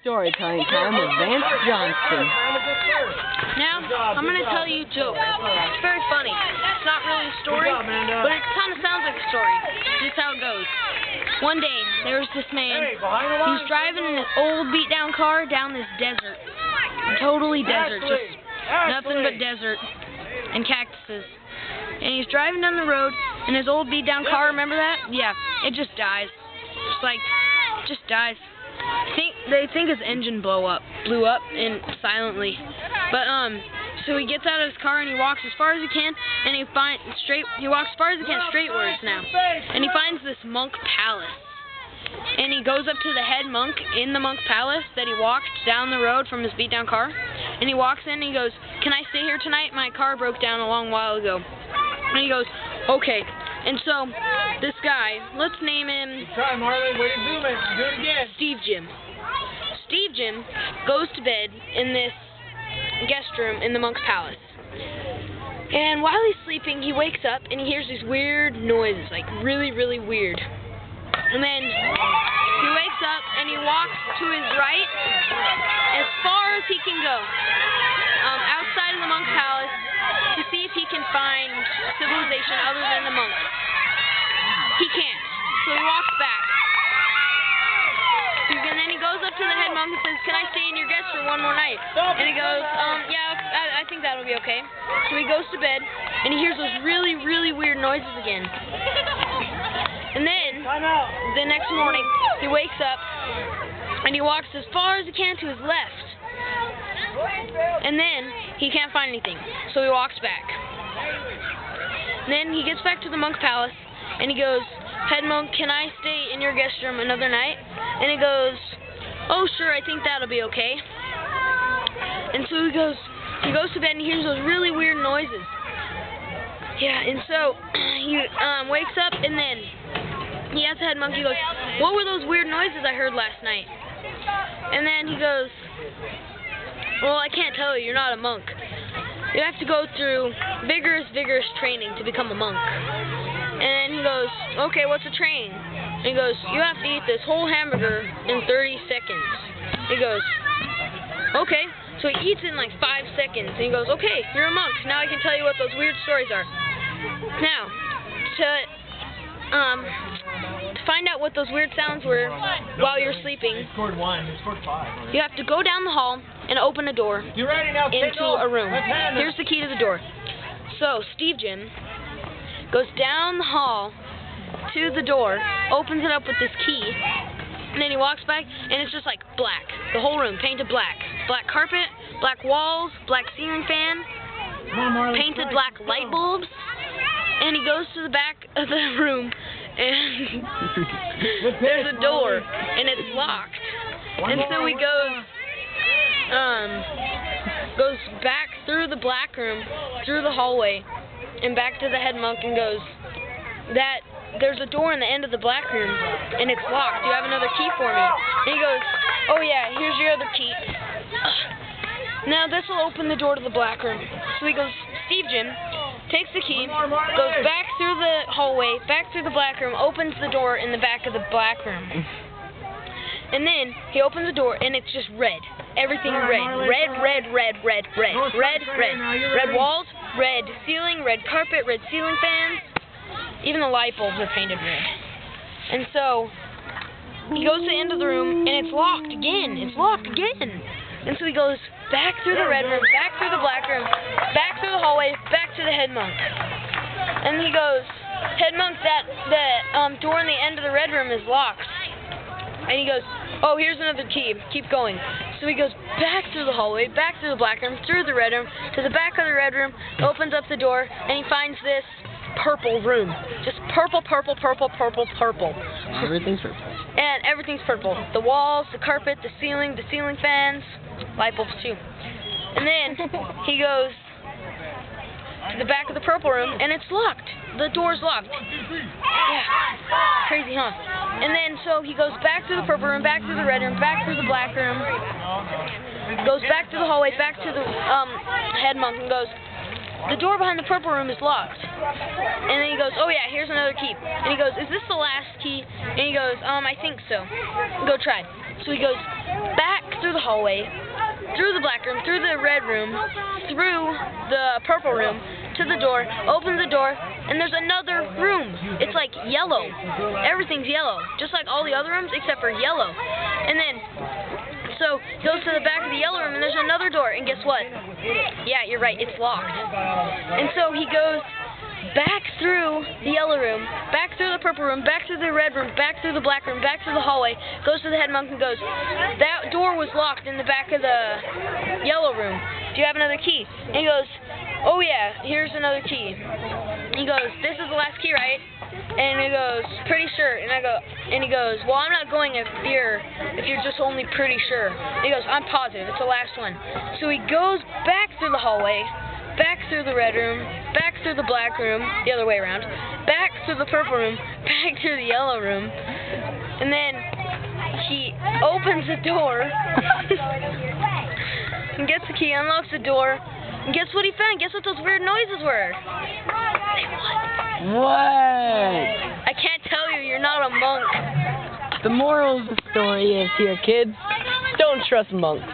storytelling time with Vance Johnston. Now, I'm going to tell you a joke. It's very funny. It's not really a story, but it kind of sounds like a story. This is how it goes. One day, there was this man. He was driving in this old beat-down car down this desert. Totally desert. Just nothing but desert and cactuses. And he's driving down the road in his old beat-down car. Remember that? Yeah. It just dies. Just dies. They think his engine blew up and silently. But so he gets out of his car and he walks as far as he can, and he walks as far as he can straightwards now. And he finds this monk palace. And he goes up to the head monk in the monk palace that he walked down the road from his beat down car. And he walks in and he goes, "Can I stay here tonight? My car broke down a long while ago." And he goes, "Okay." And so, this guy, let's name him Try, Marlon. Way to zoom it. Do it again. Steve Jim. Steve Jim goes to bed in this guest room in the monk's palace. And while he's sleeping, he wakes up and he hears these weird noises, like really, really weird. And then he wakes up and he walks to his right as far as he can go, outside of the monk's palace, to see if he can find civilization other than the monks. He can't, so he walks back. And then he goes up to the head monk and says, "Can I stay in your guest room one more night?" And he goes, "Yeah, I think that'll be okay." So he goes to bed, and he hears those really, really weird noises again. And then, the next morning, he wakes up, and he walks as far as he can to his left. And then, he can't find anything, so he walks back. And then, he gets back to the monk palace, and he goes, "Head monk, can I stay in your guest room another night?" And he goes, "Oh, sure, I think that'll be okay." And so he goes to bed, and he hears those really weird noises. Yeah, and so, he wakes up, and then he asks the head monk, he goes, "What were those weird noises I heard last night?" And then he goes, "Well, I can't tell you, you're not a monk. You have to go through vigorous training to become a monk." And then he goes, "Okay, what's the training?" And he goes, "You have to eat this whole hamburger in 30 seconds. He goes, "Okay." So he eats it in like 5 seconds. And he goes, "Okay, you're a monk. Now I can tell you what those weird stories are." Now, to find out what those weird sounds were while you're sleeping, He scored 1. He scored 5. you have to go down the hall and open a door You ready now? into a room. Here's the key to the door. So, Steve Jim goes down the hall to the door, opens it up with this key, and then he walks back, and it's just like black. The whole room painted black. Black carpet, black walls, black ceiling fan, painted black light bulbs. And he goes to the back of the room, and there's a door, and it's locked. And so he goes back through the black room, through the hallway, and back to the head monk and goes, "There's a door in the end of the black room, and it's locked. Do you have another key for me?" And he goes, "Oh yeah, here's your other key. Now this will open the door to the black room." So he goes, Steve Jim takes the key, goes back through the hallway, back through the black room, opens the door in the back of the black room. And then he opens the door, and it's just red. Everything red. Red walls, red ceiling, red carpet, red ceiling fans. Even the light bulbs are painted red. And so he goes to the end of the room, and it's locked again. And so he goes back through the red room, back through the black room, back through the hallway, back to the head monk. And he goes, "Head monk, that door in the end of the red room is locked." And he goes, "Oh, here's another key. Keep going." So he goes back through the hallway, back through the black room, through the red room, to the back of the red room, opens up the door, and he finds this purple room. Just purple. Everything's purple. And everything's purple. The walls, the carpet, the ceiling fans, light bulbs too. And then he goes to the back of the purple room, and it's locked. The door's locked. Yeah. Crazy, huh? And then so he goes back through the purple room, back through the red room, back through the black room, goes back through the hallway, back to the head monk, and goes, "The door behind the purple room is locked." And then he goes, "Oh yeah, here's another key." And he goes, "Is this the last key?" And he goes, "I think so." Go try. So he goes back through the hallway, through the black room, through the red room, through the purple room, to the door, opens the door, and there's another room. It's like yellow. Everything's yellow, just like all the other rooms except for yellow. And then, so, goes to the back of the yellow room, and there's another door, and guess what? Yeah, you're right, it's locked. And so he goes back through the yellow room, back through the purple room, back through the red room, back through the black room, back through the hallway, goes to the head monk and goes, that door was locked in the back of the yellow room. Do you have another key? And he goes, oh yeah, here's another key. He goes, this is the last key, right? And he goes, pretty sure. And he goes, well, I'm not going if you're just only pretty sure. And he goes, I'm positive, it's the last one. So he goes back through the hallway, back through the red room, back through the black room, the other way around, back through the purple room, back through the yellow room, and then he opens the door, and gets the key, unlocks the door, and guess what he found? Guess what those weird noises were? What? I can't tell you, you're not a monk. The moral of the story is here, kids, don't trust monks.